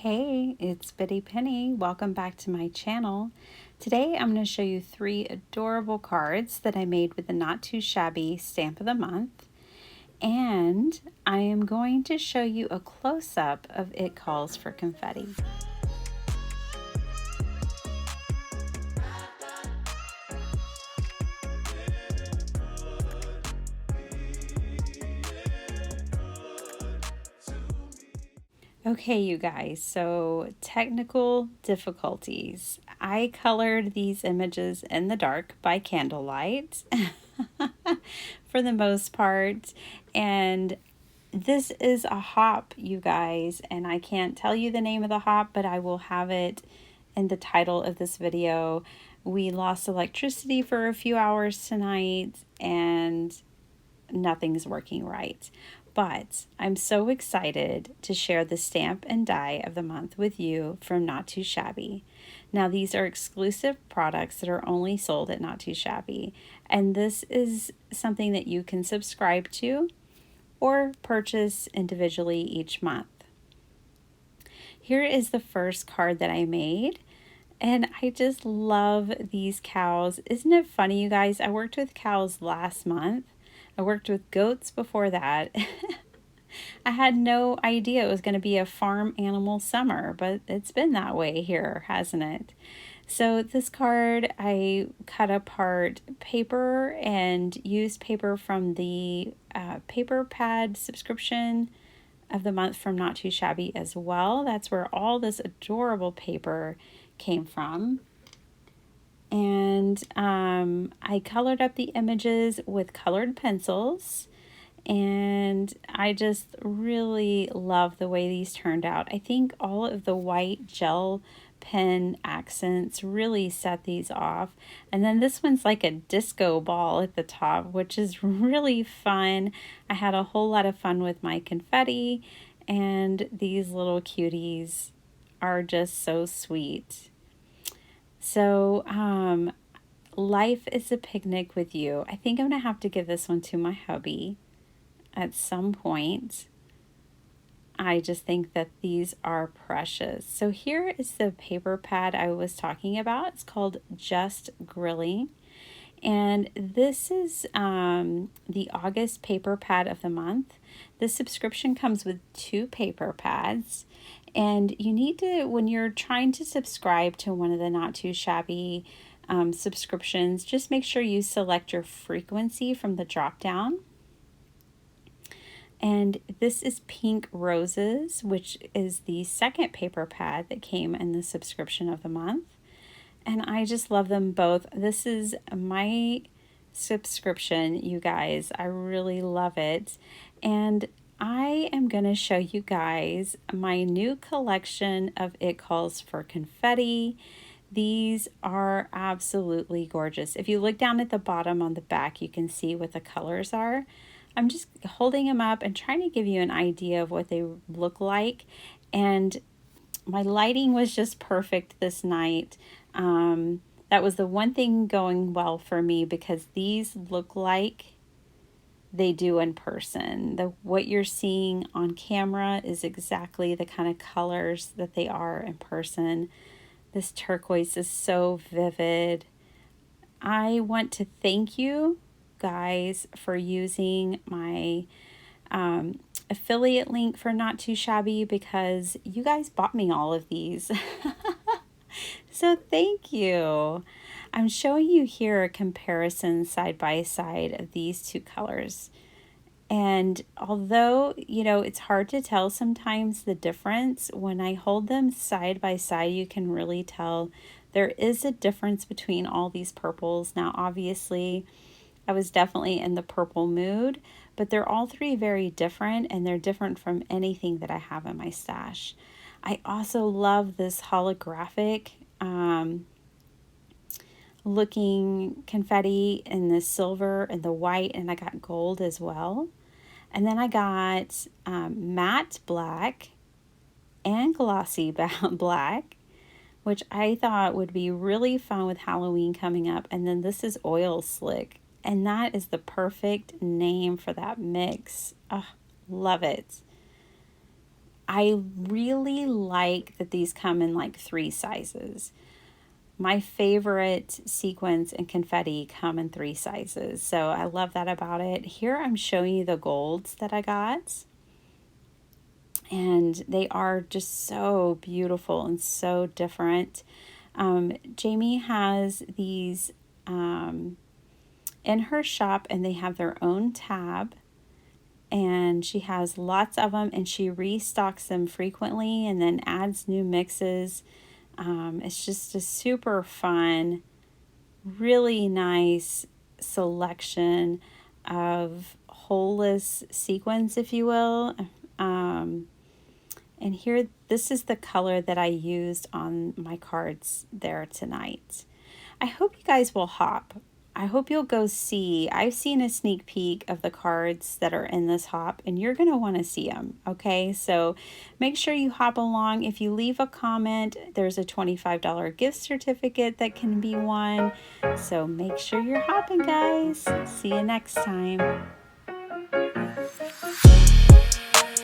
Hey, it's Bitty Penny. Welcome back to my channel. Today I'm going to show you 3 adorable cards that I made with the Not Too Shabby Stamp of the Month. And I am going to show you a close-up of It Calls for Confetti. Okay, you guys, so technical difficulties. I colored these images in the dark by candlelight for the most part, and this is a hop, you guys, and I can't tell you the name of the hop, but I will have it in the title of this video. We lost electricity for a few hours tonight, and nothing's working right. But I'm so excited to share the stamp and die of the month with you from Not Too Shabby. Now, these are exclusive products that are only sold at Not Too Shabby, and this is something that you can subscribe to or purchase individually each month. Here is the first card that I made, and I just love these cows. Isn't it funny, you guys? I worked with cows last month. I worked with goats before that. I had no idea it was going to be a farm animal summer, but it's been that way here, hasn't it? So this card, I cut apart paper and used paper from the paper pad subscription of the month from Not Too Shabby as well. That's where all this adorable paper came from. And I colored up the images with colored pencils, and I just really love the way these turned out. I think all of the white gel pen accents really set these off. And then this one's like a disco ball at the top, which is really fun. I had a whole lot of fun with my confetti, and these little cuties are just so sweet. So, life is a picnic with you. I think I'm going to have to give this one to my hubby at some point. I just think that these are precious. So here is the paper pad I was talking about. It's called Just Grilling. And this is the August paper pad of the month. The subscription comes with 2 paper pads. And you need to, when you're trying to subscribe to one of the Not Too Shabby subscriptions, just make sure you select your frequency from the drop down. And this is Pink Roses, which is the second paper pad that came in the subscription of the month. And I just love them both. This is my subscription, you guys. I really love it. And I am going to show you guys my new collection of It Calls for Confetti. These are absolutely gorgeous. If you look down at the bottom on the back, you can see what the colors are. I'm just holding them up and trying to give you an idea of what they look like. And my lighting was just perfect this night. That was the one thing going well for me, because these look like they do in person. What you're seeing on camera is exactly the kind of colors that they are in person. This turquoise is so vivid. I want to thank you guys for using my affiliate link for Not Too Shabby, because you guys bought me all of these. So thank you. I'm showing you here a comparison side by side of these 2 colors. And although, you know, it's hard to tell sometimes the difference, when I hold them side by side, you can really tell there is a difference between all these purples. Now, obviously, I was definitely in the purple mood, but they're all 3 very different, and they're different from anything that I have in my stash. I also love this holographic looking confetti in the silver and the white, and I got gold as well. And then I got matte black and glossy black, which I thought would be really fun with Halloween coming up. And then this is oil slick, and that is the perfect name for that mix. Oh, love it. I really like that these come in like 3 sizes. My favorite sequins and confetti come in 3 sizes, so I love that about it. Here I'm showing you the golds that I got, and they are just so beautiful and so different. Jamie has these in her shop, and they have their own tab, and she has lots of them, and she restocks them frequently and then adds new mixes. It's just a super fun, really nice selection of holeless sequins, if you will. And here, this is the color that I used on my cards there tonight. I hope you guys will hop. I hope you'll go see. I've seen a sneak peek of the cards that are in this hop, and you're going to want to see them, okay? So make sure you hop along. If you leave a comment, there's a $25 gift certificate that can be won. So make sure you're hopping, guys. See you next time.